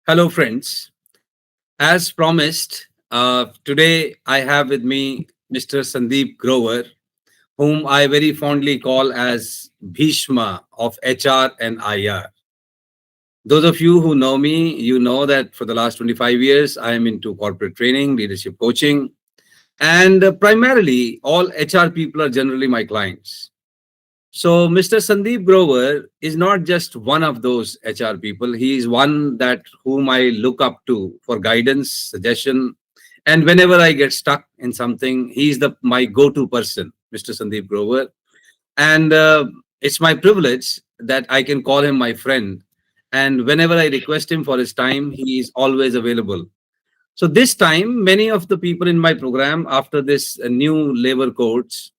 Hello, friends. As promised, today I have with me Mr. Sandip Grover, whom I very fondly call as Bhishma of HR and IR. Those of you who know me, you know that for the last 25 years, I am into corporate training, leadership coaching, and primarily all HR people are generally my clients. So, Mr. Sandeep Grover is not just one of those HR people. He is one that whom I look up to for guidance, suggestion, and whenever I get stuck in something, he's the my go-to person, Mr. Sandeep Grover. And it's my privilege that I can call him my friend. And whenever I request him for his time, he is always available. So this time, many of the people in my program, after this new labor codes,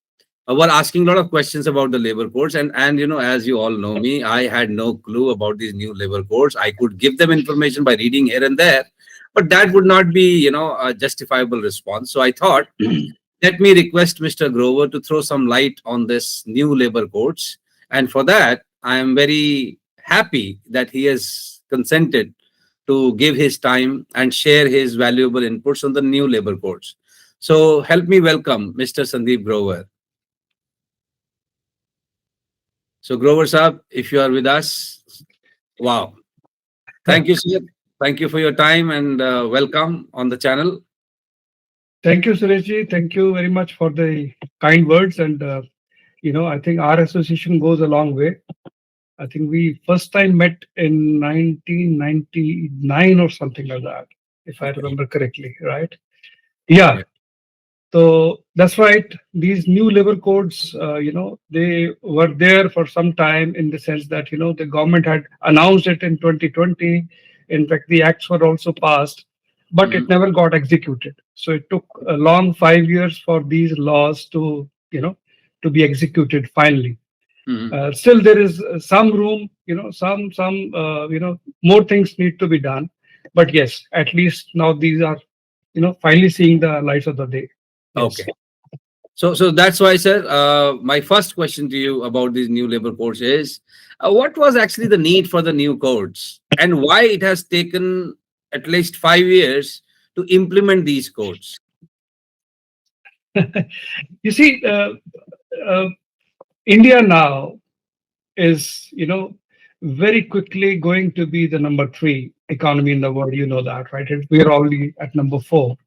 were asking a lot of questions about the labor codes, and as you all know me, I had no clue about these new labor codes. I could give them information by reading here and there, but that would not be a justifiable response. So I thought, let me request Mr. Grover to throw some light on this new labor codes, and for that I am very happy that he has consented to give his time and share his valuable inputs on the new labor codes. So help me welcome Mr. Sandeep Grover. So, Grover Saab, if you are with us, wow. Thank you, sir. Thank you for your time and welcome on the channel. Thank you, Sureshji. Thank you very much for the kind words. And, I think our association goes a long way. I think we first time met in 1999 or something like that, if I Okay. remember correctly, right? Yeah. Yeah. So that's right. These new labor codes, they were there for some time in the sense that, the government had announced it in 2020. In fact, the acts were also passed, but Mhm. it never got executed. So it took a long 5 years for these laws to be executed finally. Mhm. Still, there is some room, more things need to be done. But yes, at least now these are, finally seeing the lights of the day. Yes. Okay. So that's why, sir. My first question to you about these new labor codes is, what was actually the need for the new codes, and why it has taken at least 5 years to implement these codes? You see, uh, India now is, very quickly going to be the number three economy in the world. You know that, right? We are already at number four.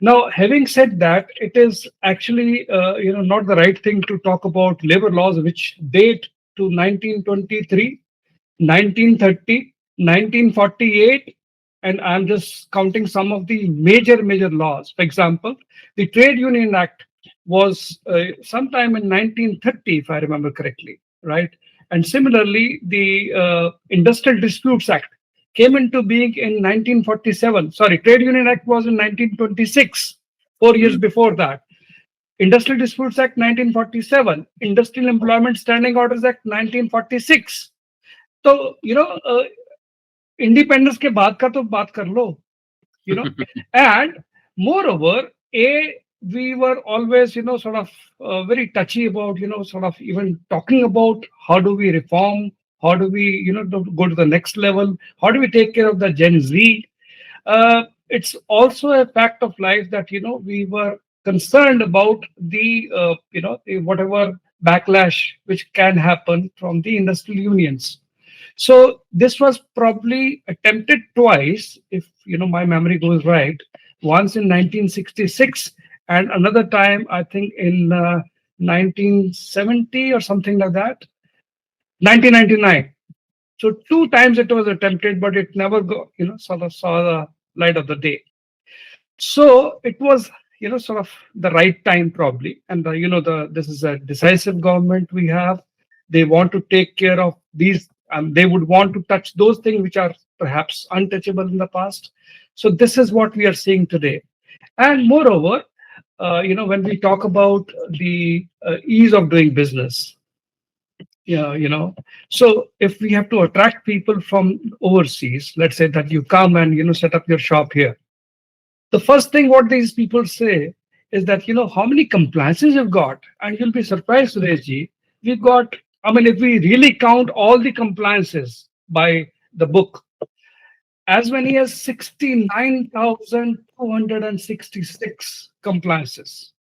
Now, having said that, it is actually, not the right thing to talk about labor laws which date to 1923, 1930, 1948, and I'm just counting some of the major laws. For example, the Trade Union Act was sometime in 1930, if I remember correctly, right? And similarly, the Industrial Disputes Act came into being in 1947. Sorry, Trade Union Act was in 1926, 4 years Mm. before that. Industrial Disputes Act 1947, Industrial Employment Standing Orders Act 1946. तो independence के बाद का तो बात कर लो, you know and moreover, we were always, sort of very touchy about, sort of even talking about how do we reform, how do we, go to the next level, how do we take care of the Gen Z. It's also a fact of life that, we were concerned about the whatever backlash which can happen from the industrial unions. So this was probably attempted twice, if my memory goes right. Once in 1966, and another time I think in 1970 or something like that. 1999. So two times it was attempted, but it never sort of saw the light of the day. So it was, sort of the right time probably, and this is a decisive government we have. They want to take care of these. They would want to touch those things which are perhaps untouchable in the past. So this is what we are seeing today. And moreover, when we talk about the ease of doing business, yeah, so if we have to attract people from overseas, let's say that you come and set up your shop here, the first thing what these people say is that, how many compliances you've got, and you'll be surprised, Sureshji. We've got, I mean, if we really count all the compliances by the book, as many as 69,266 compliances.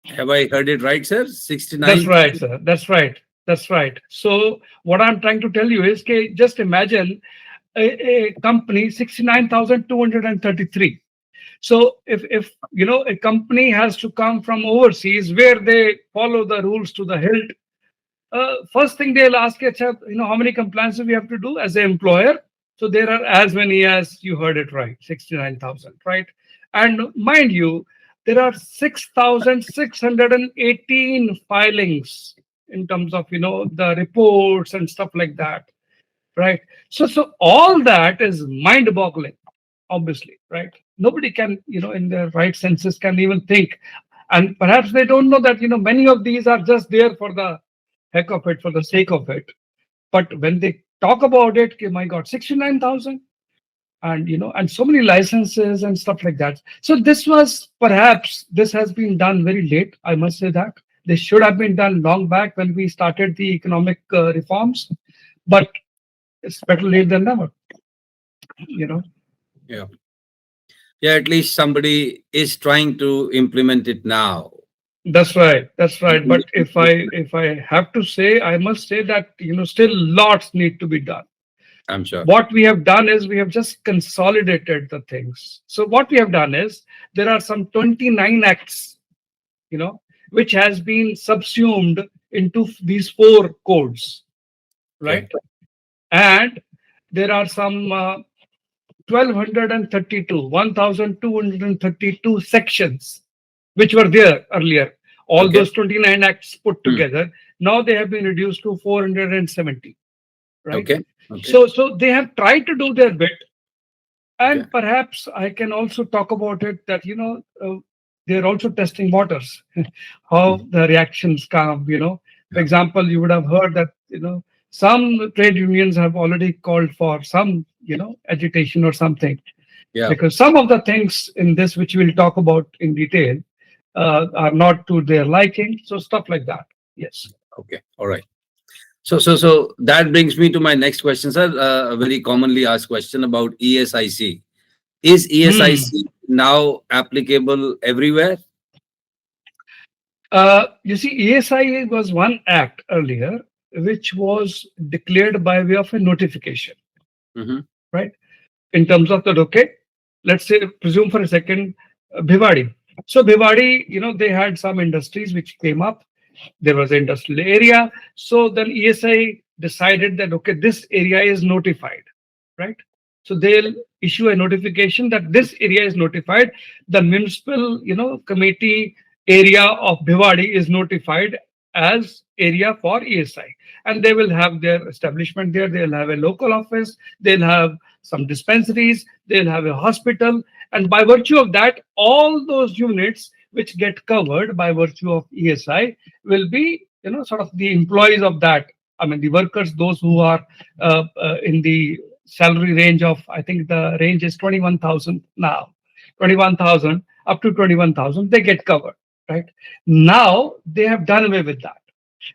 Have I heard it right, sir? That's 69. right, sir. That's right. That's right. So what I'm trying to tell you is, okay, just imagine a company 69,233. So if a company has to come from overseas where they follow the rules to the hilt, first thing they'll ask you, "Acha, how many compliances we have to do as an employer?" So there are as many as you heard it right, 69,000, right? And mind you, there are 6,618 filings in terms of the reports and stuff like that, right? So all that is mind-boggling, obviously, right? Nobody can, in their right senses, can even think, and perhaps they don't know that many of these are just there for the heck of it, for the sake of it. But when they talk about it, okay, my God, 69,000, and and so many licenses and stuff like that. So this has been done very late. I must say that this should have been done long back when we started the economic reforms, but it's better late than never. You know. Yeah. Yeah, at least somebody is trying to implement it now. That's right. That's right. But if I have to say, I must say that still lots need to be done. I'm sure. What we have done is we have just consolidated the things. So what we have done is there are some 29 acts, which has been subsumed into these four codes, right? Okay. And there are some 1,232 sections which were there earlier. All Okay. those 29 acts put Hmm. together, now they have been reduced to 470, right? Okay. Okay. So they have tried to do their bit. Okay. And perhaps I can also talk about it that, they're also testing waters, how Mhm. the reactions come, For Yeah. example, you would have heard that, some trade unions have already called for some, agitation or something, Yeah. because some of the things in this, which we'll talk about in detail, are not to their liking. So stuff like that. Yes. Okay. All right. So that brings me to my next question, sir. A very commonly asked question about ESIC. Is Hmm. ESIC now applicable everywhere? You see, ESI was one act earlier, which was declared by way of a notification, Hmm. right? In terms of the, okay, let's say, presume for a second, Bhiwadi. So Bhiwadi, they had some industries which came up. There was an industrial area. So then ESI decided that, okay, this area is notified, right? So they'll issue a notification that this area is notified. The municipal, committee area of Bhiwadi is notified as area for ESI. And they will have their establishment there. They'll have a local office. They'll have some dispensaries. They'll have a hospital. And by virtue of that, all those units which get covered by virtue of ESI will be, sort of the employees of that. I mean, the workers, those who are in the salary range of, I think the range is 21,000 now, 21,000 up to 21,000, they get covered, right? Now they have done away with that.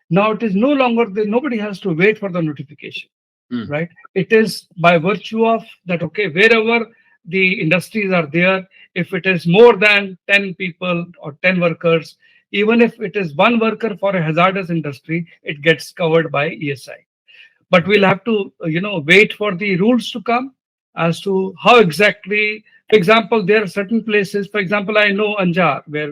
Now it is no longer, nobody has to wait for the notification, Mm. right? It is by virtue of that, okay, wherever the industries are there, if it is more than 10 people or 10 workers, even if it is one worker for a hazardous industry, it gets covered by ESI. But we'll Okay. have to wait for the rules to come as to how exactly. For example, there are certain places, for example, I know Anjar, where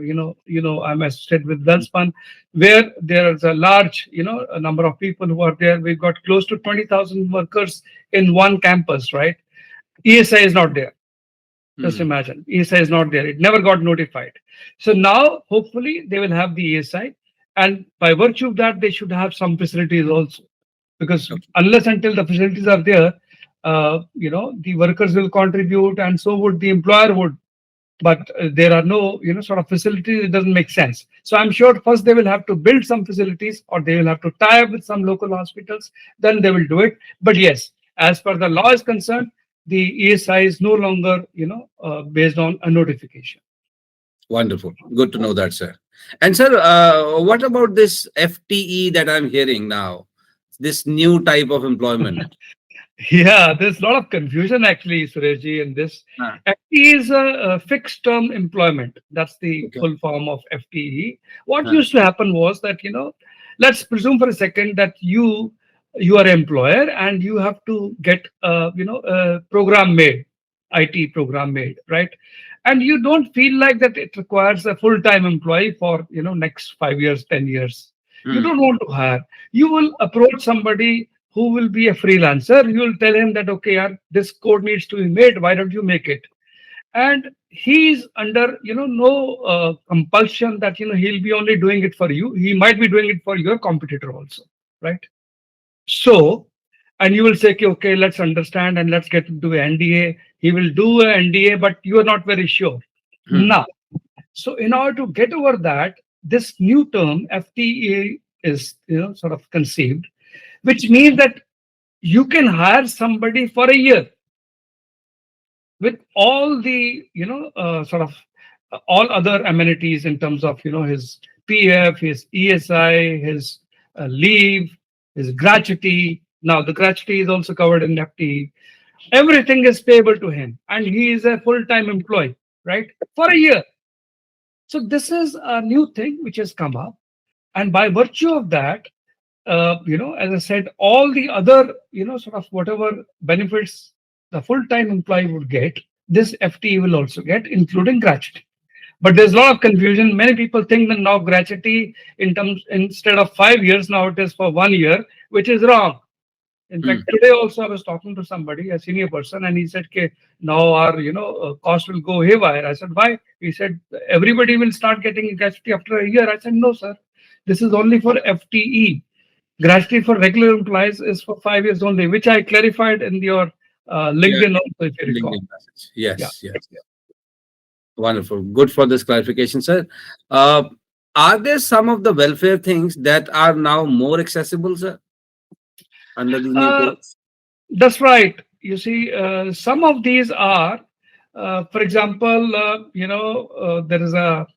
I'm associated with Welspun, where there is a large a number of people who are there. We've got close to 20,000 workers in one campus, right? ESI is not there. Just Mm. imagine, ESI is not there. It never got notified. So now, hopefully, they will have the ESI, and by virtue of that, they should have some facilities also. Because Okay. unless until the facilities are there, the workers will contribute, and so would the employer would. But there are no, sort of facilities. It doesn't make sense. So I'm sure first they will have to build some facilities, or they will have to tie up with some local hospitals. Then they will do it. But yes, as per the law is concerned, the ESI is no longer, based on a notification. Wonderful. Good to know that, sir. And sir, what about this FTE that I'm hearing now? This new type of employment. Yeah, there's a lot of confusion actually, Sureshji, in this. Ah, FTE is a fixed term employment. That's the okay. full form of FTE. What Ah, used to happen was that, let's presume for a second that you are an employer and you have to get a program made, IT program made, right? And you don't feel like that it requires a full-time employee for next 5 years, 10 years. You hmm, don't want to hire. You will approach somebody who will be a freelancer. You will tell him that, okay, yaar, this code needs to be made. Why don't you make it? And he's under no compulsion that he'll be only doing it for you. He might be doing it for your competitor also, right? So, and you will say, okay, okay, let's understand and let's get into NDA. He will do a NDA, but you are not very sure. hmm, Now, so in order to get over that, this new term FTE is sort of conceived, which means that you can hire somebody for a year with all the sort of all other amenities in terms of his PF, his ESI, his leave, his gratuity. Now the gratuity is also covered in FTE. Everything is payable to him, and he is a full-time employee, right, for a year. So this is a new thing which has come up, and by virtue of that, as I said, all the other, sort of whatever benefits the full-time employee would get, this FTE will also get, including gratuity. But there's a lot of confusion. Many people think that now gratuity in terms instead of 5 years, now it is for 1 year, which is wrong. In hmm. fact, today also I was talking to somebody, a senior person, and he said, "Okay, now our cost will go haywire." I said, "Why?" He said, "Everybody will start getting gratuity after a year." I said, "No, sir. This is only for FTE. Gratuity for regular employees is for 5 years only," which I clarified in your Yeah, LinkedIn also, if you recall. LinkedIn message. Yeah. Yes, yes. Wonderful. Good for this clarification, sir. Uh, are there some of the welfare things that are now more accessible, sir, under the new Uh, codes? that's right. You see, some of these are, for example, there is a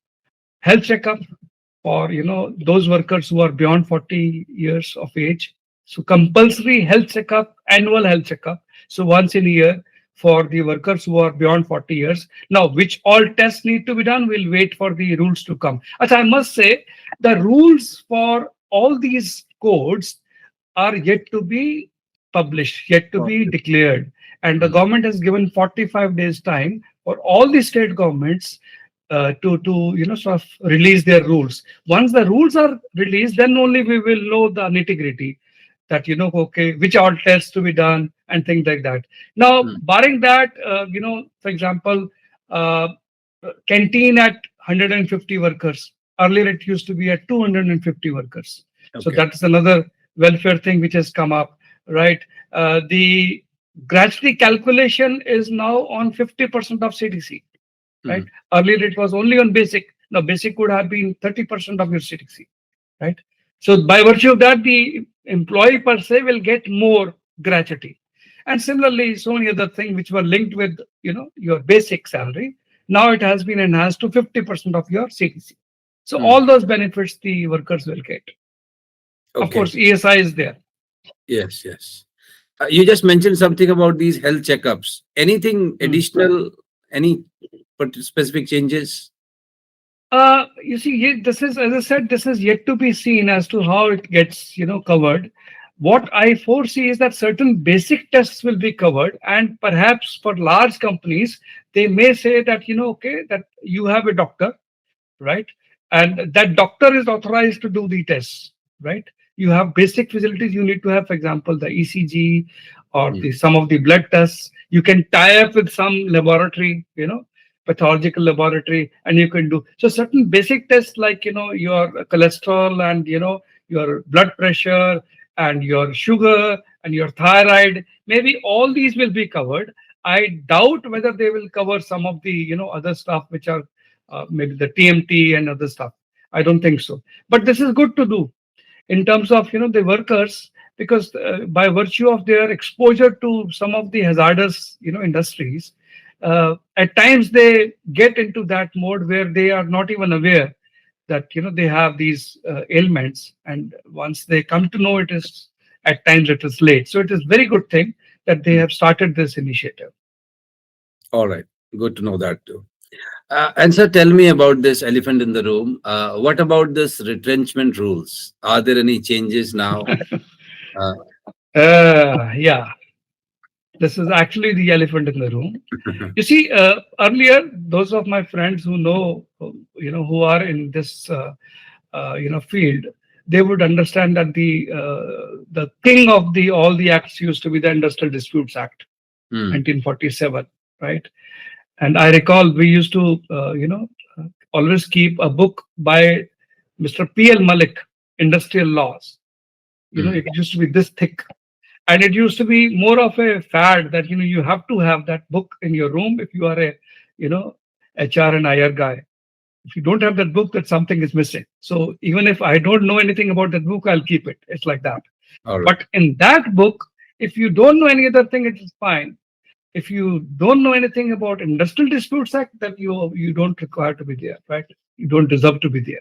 health checkup for those workers who are beyond 40 years of age. So compulsory health checkup, annual health checkup, so once in a year for the workers who are beyond 40 years. Now which all tests need to be done, we'll wait for the rules to come. As I must say, the rules for all these codes are yet to be published, yet to be Okay. declared. And the Hmm, government has given 45 days time for all the state governments to sort of release their rules. Once the rules are released, then only we will know the nitty gritty, that okay, which all tests to be done and things like that. Now hmm. barring that, for example, uh, canteen at 150 workers, earlier it used to be at 250 workers. So Okay. that's another welfare thing which has come up, right? The gratuity calculation is now on 50% of CTC, right? Hmm, Earlier it was only on basic. Now basic would have been 30% of your CTC, right? So by virtue of that, the employee per se will get more gratuity. And similarly, so many other things which were linked with your basic salary. Now it has been enhanced to 50% of your CTC. So hmm. all those benefits the workers will get. Of Okay. course, ESI is there. Yes, yes. You just mentioned something about these health checkups. Anything Hmm. additional? Any specific changes? You see, this is, as I said, this is yet to be seen as to how it gets, covered. What I foresee is that certain basic tests will be covered, and perhaps for large companies, they may say that, okay, that you have a doctor, right? And that doctor is authorized to do the tests, right? You have basic facilities you need to have, for example, the ECG or Hmm, the some of the blood tests. You can tie up with some laboratory, pathological laboratory, and you can do so certain basic tests like your cholesterol and your blood pressure and your sugar and your thyroid. Maybe all these will be covered. I doubt whether they will cover some of the other stuff which are maybe the TMT and other stuff. I don't think so. But this is good to do in terms of the workers, because by virtue of their exposure to some of the hazardous industries, at times they get into that mode where they are not even aware that they have these ailments, and once they come to know, it is at times it is late. So it is very good thing that they have started this initiative. All right. Good to know that too. And sir, tell me about this elephant in the room. What about this retrenchment rules? Are there any changes now? Uh, Yeah, this is actually the elephant in the room. You see, earlier, those of my friends who know, who are in this, field, they would understand that the king of the all the acts used to be the Industrial Disputes Act, hmm, 1947, right? And I recall we used to, always keep a book by Mr. P.L. Malik, Industrial Laws. hmm, It used to be this thick, and it used to be more of a fad that you have to have that book in your room if you are a you know HR and IR guy. If you don't have that book, that something is missing. So even if I don't know anything about that book, I'll keep it. It's like that. all right. But in that book, if you don't know any other thing, it is fine. If you don't know anything about Industrial Disputes Act, that you don't require to be there, right? You don't deserve to be there.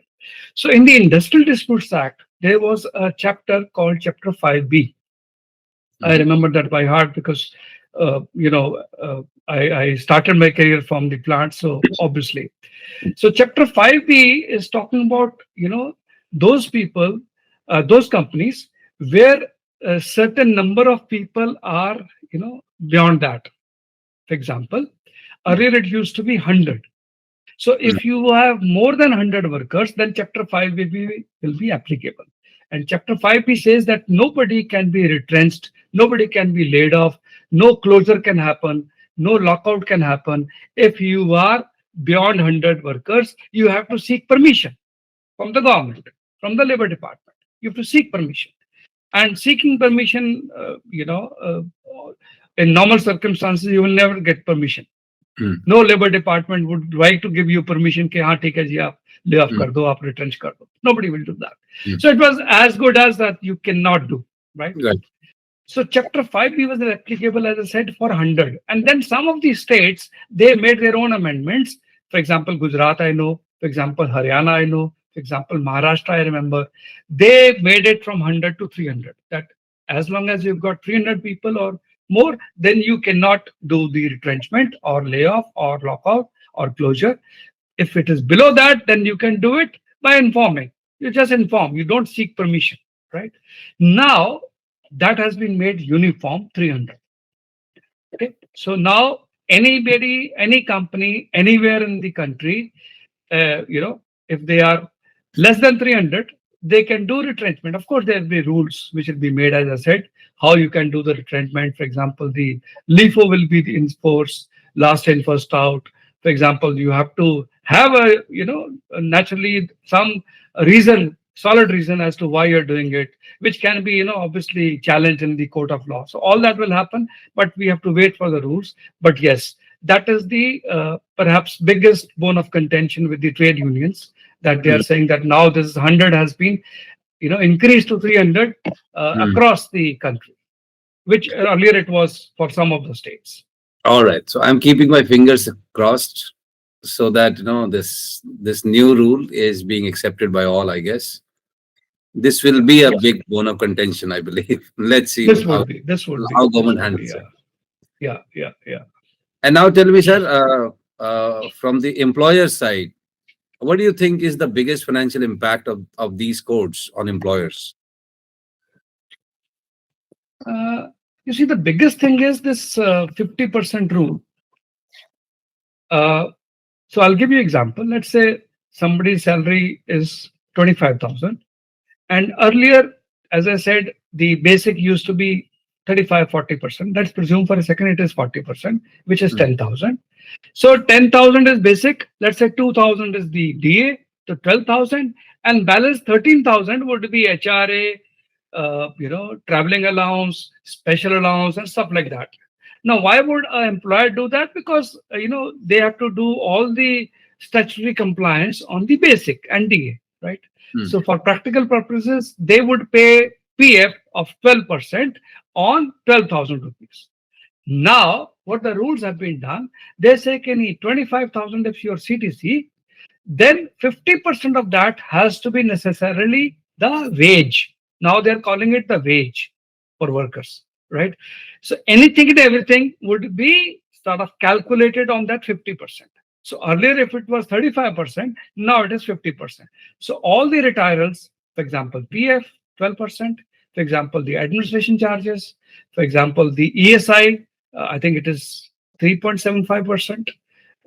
So in the Industrial Disputes Act, there was a chapter called Chapter 5B. I Mhm, remember that by heart because I started my career from the plant, so obviously. So chapter 5B is talking about those people, those companies where a certain number of people are beyond that. For example, earlier it used to be 100. So mhm, if you have more than 100 workers, then Chapter 5 will be applicable. And Chapter 5B says that nobody can be retrenched, nobody can be laid off, no closure can happen, no lockout can happen. If you are beyond 100 workers, you have to seek permission from the government, from the labor department. You have to seek permission. And seeking permission, in normal circumstances, you will never get permission. mhm, No labor department would like to give you permission कि हाँ ठीक है जी आप lay off mhm, कर दो आप retrench कर दो. Nobody will do that. mhm. So it was as good as that you cannot do, right? Right. So chapter 5B was applicable, as I said, for 100. And then some of these states, they made their own amendments. For example, Gujarat, I know. For example, Haryana, I know. For example, Maharashtra, I remember. They made it from 100 to 300. That as long as you've got 300 people or more, then you cannot do the retrenchment or layoff or lockout or closure. If it is below that, then you can do it by informing. You just inform, you don't seek permission, right? Now, that has been made uniform 300. Okay. So now, anybody, any company, anywhere in the country, if they are less than 300, they can do retrenchment. Of course, there will be rules which will be made, as I said, how you can do the retrenchment. For example, the LIFO will be in force, last in, first out. For example, you have to have naturally some reason, solid reason as to why you're doing it, which can be, obviously challenged in the court of law. So all that will happen, but we have to wait for the rules. But yes, that is the perhaps biggest bone of contention with the trade unions, that they are Mhm, saying that now this 100 has been increased to 300 mhm. across the country, which earlier it was for some of the states. All right. So I'm keeping my fingers crossed so that this new rule is being accepted by all, I guess. This will be a Yeah, big bone of contention, I believe. Let's see this how would be, this would be, how this government would be. handles it. Yeah, yeah, yeah, yeah. And now tell me, sir, from the employer side, what do you think is the biggest financial impact of these codes on employers? Uh, you see, the biggest thing is this 50% rule. Uh, so I'll give you example. Let's say somebody's salary is 25,000. And earlier, as I said, the basic used to be 35-40%. Let's presume for a second it is 40%, which is Mm, 10,000. So 10,000 is basic. Let's say 2,000 is the DA, to 12,000, and balance 13,000 would be HRA, traveling allowance, special allowance, and stuff like that. Now, why would an employer do that? Because they have to do all the statutory compliance on the basic and DA, right? mm, So, for practical purposes, they would pay PF of 12% on 12,000 rupees. Now, what the rules have been done, they say, can he 25,000 if you're CTC, then 50% of that has to be necessarily the wage. Now they're calling it the wage for workers. right? So anything and everything would be sort of calculated on that 50%. So earlier, if it was 35%, now it is 50%. So all the retirals, for example, PF, 12%, for example, the administration charges, for example, the ESI, I think it is 3.75%.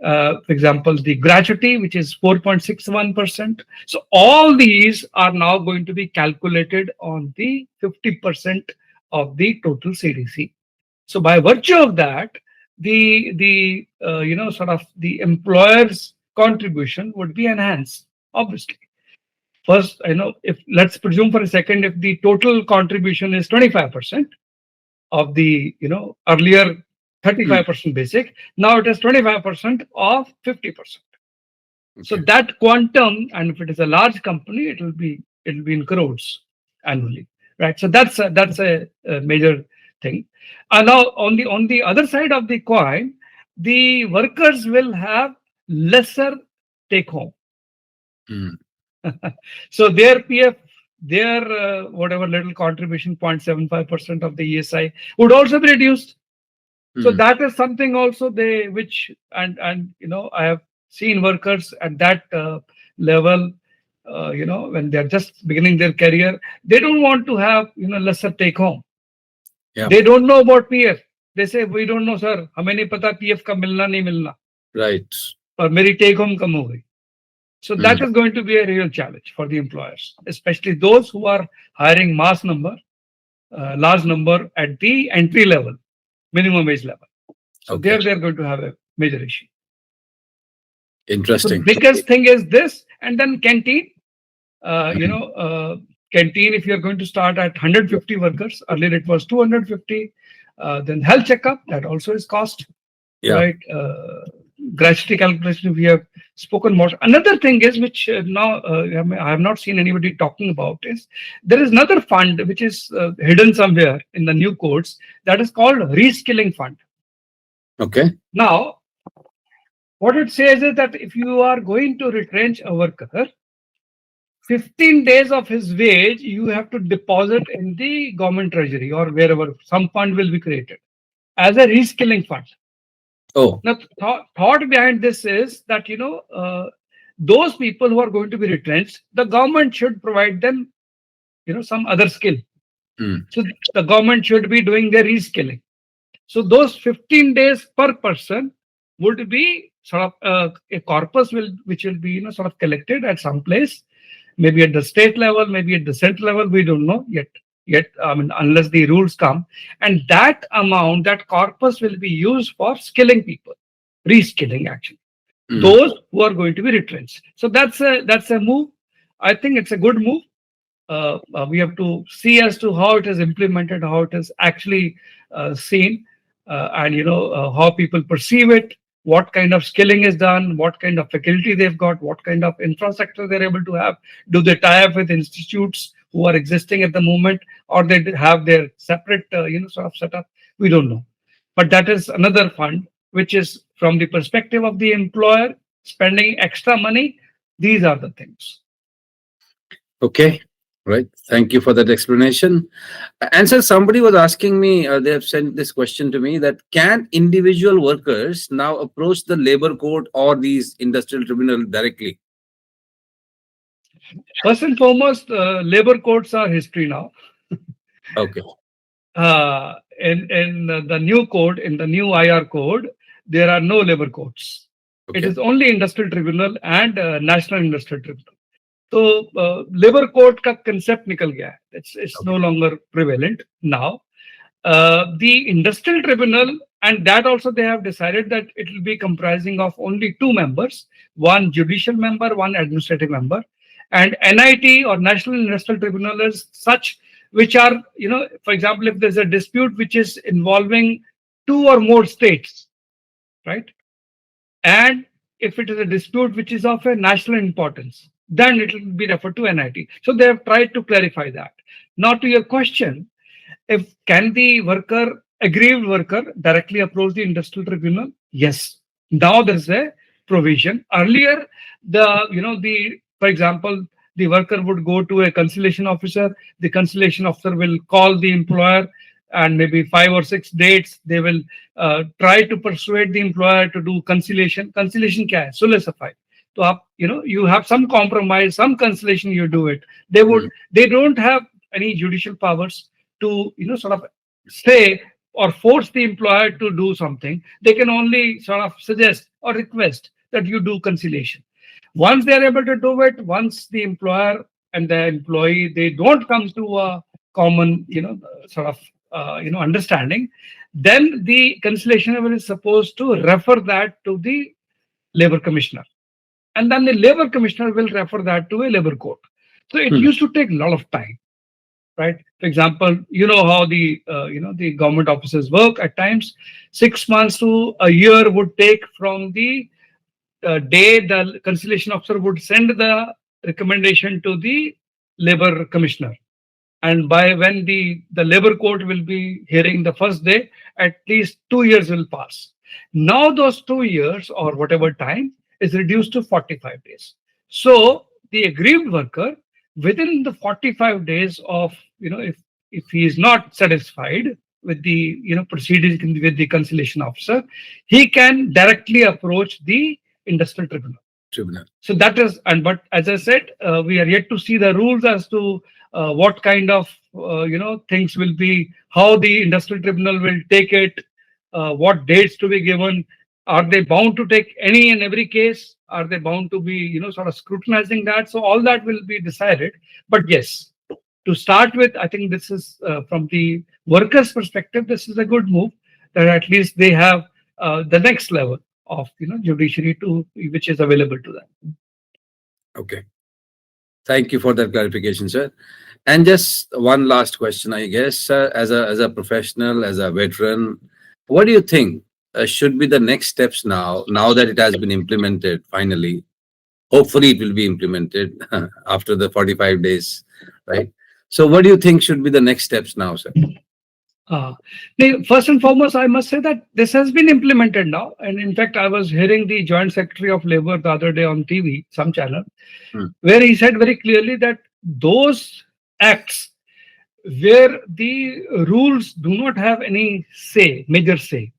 For example, the gratuity, which is 4.61%. So all these are now going to be calculated on the 50% of the total CDC. So by virtue of that, the sort of the employer's contribution would be enhanced. Obviously, first, if let's presume for a second, if the total contribution is 25% of the earlier Mm. 35% basic, now it is 25% of 50%. So Okay. that quantum, and if it is a large company, it will be in crores annually, right? So that's a major thing. And now on the other side of the coin, the workers will have lesser take home. Mm. So their PF, their whatever little contribution, 0.75% of the ESI would also be reduced. So Mm. that is something also they which and I have seen workers at that level, when they're just beginning their career, they don't want to have lesser take home. Yeah. They don't know about PF. They say we don't know sir, हमें नहीं पता PF का मिलना नहीं मिलना Right. और मेरी take home कम हो गई. So Mm. that is going to be a real challenge for the employers, especially those who are hiring large number at the entry level, minimum wage level. So Okay. they're going to have a major issue. So Interesting. biggest thing is this, and then canteen. Uh, you Mm. know, uh, Canteen. If you're going to start at 150 workers, earlier it was 250. Then health checkup, that also is cost, Yeah. right? Gratuity calculation we have spoken more. Another thing is which now I have not seen anybody talking about is there is another fund which is hidden somewhere in the new codes that is called reskilling fund. Okay. Now, what it says is that if you are going to retrench a worker, 15 days of his wage you have to deposit in the government treasury or wherever some fund will be created as a reskilling fund. Oh. Now, thought behind this is that those people who are going to be retrenched, the government should provide them some other skill. Mm. So the government should be doing their reskilling. So those 15 days per person would be sort of a corpus which will be sort of collected at some place, maybe at the state level, maybe at the central level. We don't know yet. I mean, unless the rules come, and that amount, that corpus will be used for skilling people, reskilling actually Mm. those who are going to be retrenched. So that's a move. I think it's a good move. We have to see as to how it is implemented, how it is actually seen, and how people perceive it, what kind of skilling is done, what kind of faculty they've got, what kind of infrastructure they're able to have. Do they tie up with institutes who are existing at the moment, or they have their separate sort of setup? We don't know. But that is another fund which is from the perspective of the employer spending extra money. These are the things. Okay. Right. Thank you for that explanation. And sir, somebody was asking me, they have sent this question to me that can individual workers now approach the labor court or these industrial tribunal directly? First and foremost, labor courts are history now. Okay. In the new code, in the new IR code, there are no labor courts. It Okay. is only industrial tribunal and national industrial tribunal. So labor court का concept निकल गया है. It's no Okay. longer prevalent now. The industrial tribunal, and that also they have decided that it will be comprising of only two members, one judicial member, one administrative member. And NIT or National Industrial Tribunal is such which are, for example, if there's a dispute which is involving two or more states, right? And if it is a dispute which is of a national importance, then it will be referred to NIT. So they have tried to clarify that. Now, to your question, if can the aggrieved worker directly approach the industrial tribunal? Yes. Now there's a provision. Earlier, for example, the worker would go to a conciliation officer. The conciliation officer will call the employer, and maybe 5 or 6 dates, they will try to persuade the employer to do conciliation. Conciliation क्या है? सुलह सफाई. तो आप, you have some compromise, some conciliation, you do it. mm, They don't have any judicial powers to, sort of say or force the employer to do something. They can only sort of suggest or request that you do conciliation. Once they are able to do it, once the employer and the employee, they don't come to a common, sort of, understanding, then the conciliation level is supposed to refer that to the labor commissioner, and then the labor commissioner will refer that to a labor court. So it mm, used to take a lot of time, right? For example, you know how the government offices work. At times, 6 months to a year would take from the day the conciliation officer would send the recommendation to the labor commissioner, and by when the labor court will be hearing the first day, at least 2 years will pass. Now those 2 years or whatever time is reduced to 45 days. So the aggrieved worker, within the 45 days of, if he is not satisfied with the, proceedings with the conciliation officer, he can directly approach the industrial tribunal. tribunal. So that is, and but as I said, we are yet to see the rules as to what kind of things will be, how the industrial tribunal will take it, what dates to be given. Are they bound to take any and every case? Are they bound to be sort of scrutinizing that? So all that will be decided. But yes, to start with, I think this is from the workers' perspective, this is a good move, that at least they have the next level of judiciary to which is available to them. Okay. Thank you for that clarification, sir. And just one last question, I guess, sir, as a professional, as a veteran, what do you think should be the next steps now? Now that it has been implemented, finally, hopefully it will be implemented after the 45 days, right? So, what do you think should be the next steps now, sir? Uh, First and foremost, I must say that this has been implemented now. And in fact, I was hearing the Joint Secretary of Labor the other day on TV, some channel, Hmm. where he said very clearly that those acts where the rules do not have any say, major say,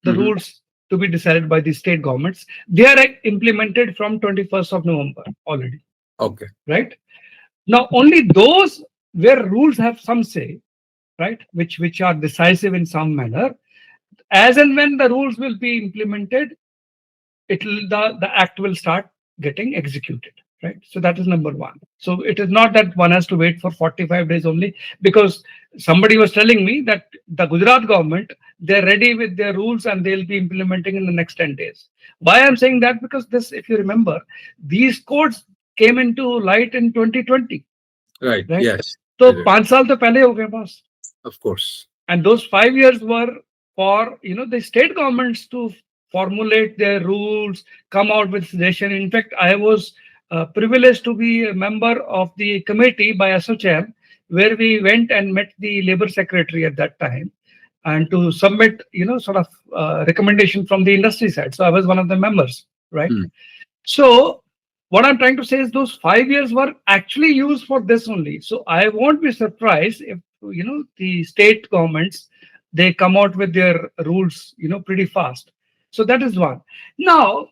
the Mhm. rules to be decided by the state governments, they are implemented from 21st of November already, Okay. right? Now, only those where rules have some say, right, which are decisive in some manner, as and when the rules will be implemented, the act will start getting executed, right? So that is number one. So it is not that one has to wait for 45 days only, because somebody was telling me that the Gujarat government, they're ready with their rules and they'll be implementing in the next 10 days. Why I'm saying that? Because this, if you remember, these codes came into light in 2020, Right. right? Yes. I So do. 5 साल तो पहले हो गए बस. Of course. And those 5 years were for the state governments to formulate their rules, come out with suggestion. In fact, I was privileged to be a member of the committee by SOCHM, where we went and met the labor secretary at that time, and to submit sort of recommendation from the industry side. So I was one of the members, right? Hmm. So what I'm trying to say is those 5 years were actually used for this only. So I won't be surprised if the state governments, they come out with their rules pretty fast. So that is one. Now,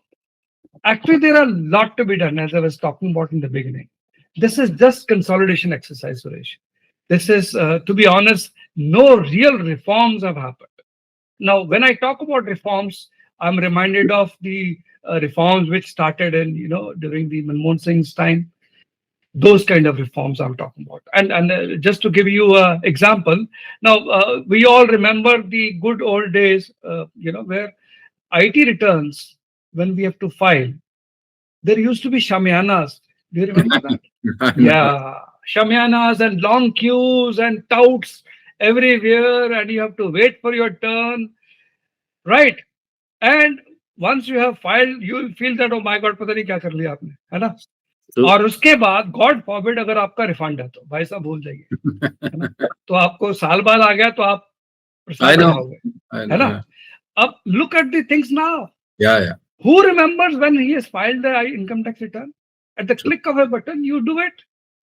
actually, there are a lot to be done, as I was talking about in the beginning. This is just consolidation exercise, Suresh. This is, to be honest, no real reforms have happened. Now, when I talk about reforms, I'm reminded of the reforms which started in during the Manmohan Singh's time. Those kind of reforms I'm talking about. And just to give you an example, now we all remember the good old days, where IT returns, when we have to file, there used to be shamianas. Do you remember that? I know. Yeah, shamianas and long queues and touts everywhere, and you have to wait for your turn, right? And once you have filed, you will feel that, oh my God, पता नहीं क्या कर लिया आपने, है ना? True. और उसके बाद गॉड फॉरबिड अगर आपका रिफंड है तो भाई साहब भूल जाइए, है ना? तो आपको साल बाद आ गया तो आप I प्रसाद know. खाओगे, I है know. ना? Yeah. अब look at the things now. Yeah. Who remembers when he has filed the income tax return? At the True. click of a button, you do it,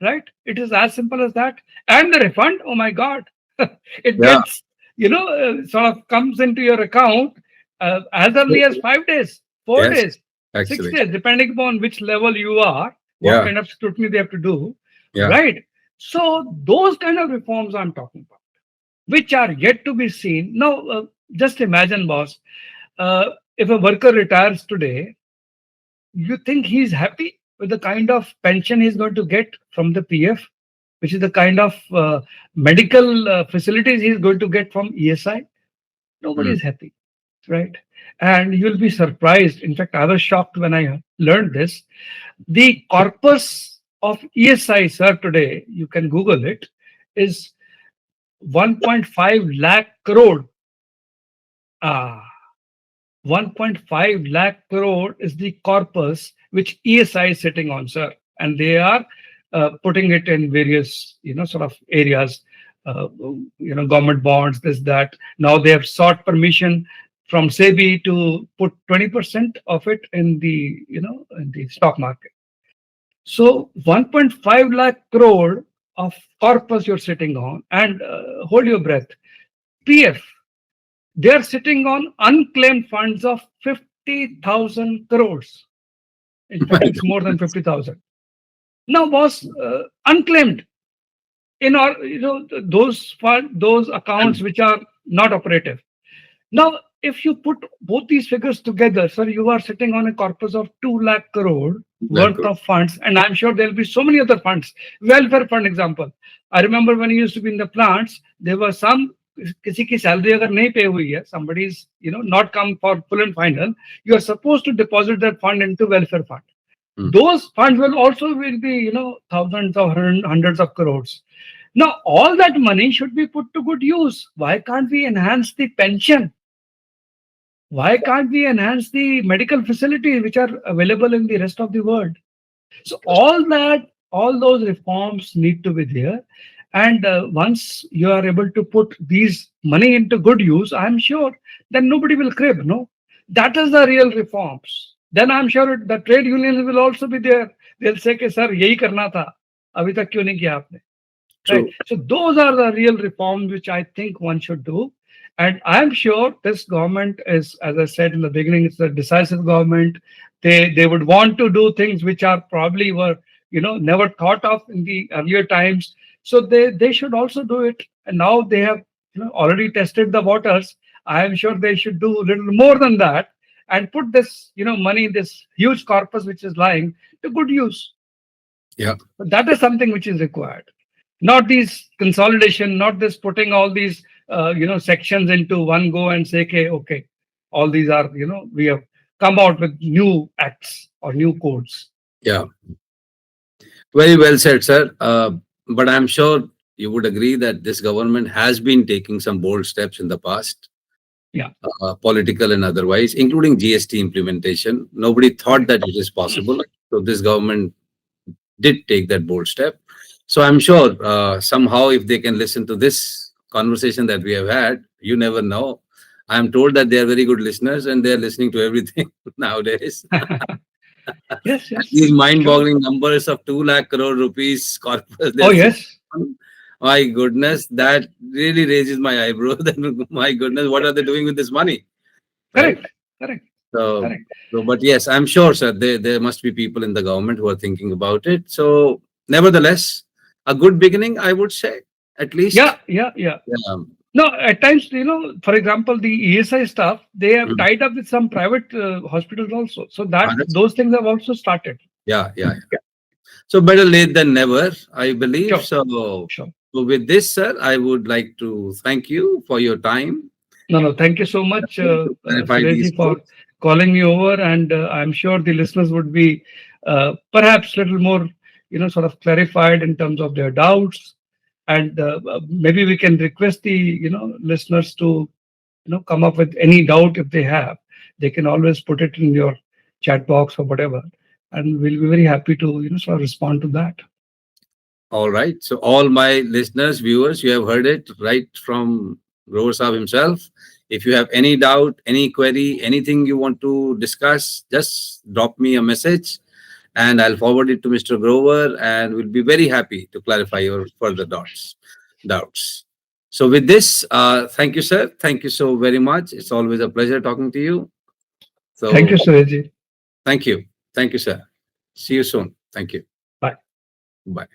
right? It is as simple as that. And the refund, oh my God, it Yeah. gets sort of comes into your account as early as 5 days, four Yes, days, six actually. days, depending upon which level you are, what Yeah, kind of scrutiny they have to do, yeah. right? So those kind of reforms I'm talking about, which are yet to be seen. Now, just imagine, boss, if a worker retires today, you think he's happy with the kind of pension he's going to get from the PF, which is the kind of medical facilities he's going to get from ESI? Nobody Mm. is happy, right? And you'll be surprised. In fact, I was shocked when I learned this. The corpus of ESI, sir, today, you can Google it, is 1.5 lakh crore. Ah, 1.5 lakh crore is the corpus which ESI is sitting on, sir. And they are putting it in various, sort of areas, government bonds, this, that. Now they have sought permission from SEBI to put 20% of it in the stock market. So 1.5 lakh crore of corpus you're sitting on, and hold your breath. PF, they are sitting on unclaimed funds of 50,000 crores. In My fact, it's more than goodness. 50,000. Now, boss, unclaimed in our, those accounts And which are not operative. Now, if you put both these figures together, sir, you are sitting on a corpus of 2 lakh crore that worth good. of funds, and I'm sure there'll be so many other funds. Welfare fund example. I remember when I used to be in the plants, there were some किसी की salary अगर नहीं pay हुई है, somebody's not come for full and final, you are supposed to deposit that fund into welfare fund. Mm. Those funds will be thousands or hundreds of crores. Now all that money should be put to good use. Why can't we enhance the pension? Why can't we enhance the medical facilities which are available in the rest of the world? So all those reforms need to be there. And once you are able to put these money into good use, I'm sure then nobody will crib. No, that is the real reforms. Then I'm sure the trade unions will also be there. They'll say, "कि sir, यही करना था, अभी तक क्यों नहीं किया आपने?" Right. True. So those are the real reforms which I think one should do. And I'm sure this government is, as I said in the beginning, it's a decisive government. They would want to do things which are probably were never thought of in the earlier times. So they should also do it. And now they have already tested the waters. I am sure they should do a little more than that and put this money, this huge corpus which is lying, to good use. Yeah. But that is something which is required, not these consolidation, not this putting all these sections into one go and say, okay, all these are we have come out with new acts or new codes. Yeah. Very well said, sir. But I'm sure you would agree that this government has been taking some bold steps in the past, Yeah, political and otherwise, including GST implementation. Nobody thought correct. that it is possible. So this government did take that bold step. So I'm sure somehow if they can listen to this conversation that we have had, you never know. I'm told that they are very good listeners and they are listening to everything nowadays. Yes, And yes, these sure. mind-boggling numbers of 2 lakh crore rupees corpus Oh they're sitting yes, on. My goodness, that really raises my eyebrow. Then, my goodness, what are they doing with this money? Right? correct, correct, So, correct. but yes, I'm sure, sir, there must be people in the government who are thinking about it. So, nevertheless, a good beginning, I would say, at least. Yeah, yeah, yeah. Yeah. No, at times, for example, the ESI stuff, they have Mm. tied up with some private hospitals also. So that That's- those things have also started. yeah, yeah, yeah. So better late than never, I believe. Sure, So, sure. so with this, sir, I would like to thank you for your time No, no, thank you so much, to clarify these Sureshji, for points. calling me over. And I'm sure the listeners would be perhaps a little more, sort of clarified in terms of their doubts. And maybe we can request the, listeners to, come up with any doubt if they have. They can always put it in your chat box or whatever. And we'll be very happy to, sort of respond to that. All right. So, all my listeners, viewers, you have heard it right from Grover Saab himself. If you have any doubt, any query, anything you want to discuss, just drop me a message and I'll forward it to Mr. Grover and we'll be very happy to clarify your further doubts. So with this, thank you, sir. Thank you so very much. It's always a pleasure talking to you. Thank So you, Surajji. thank you. Thank you, sir. See you soon. Thank you. Bye. Bye.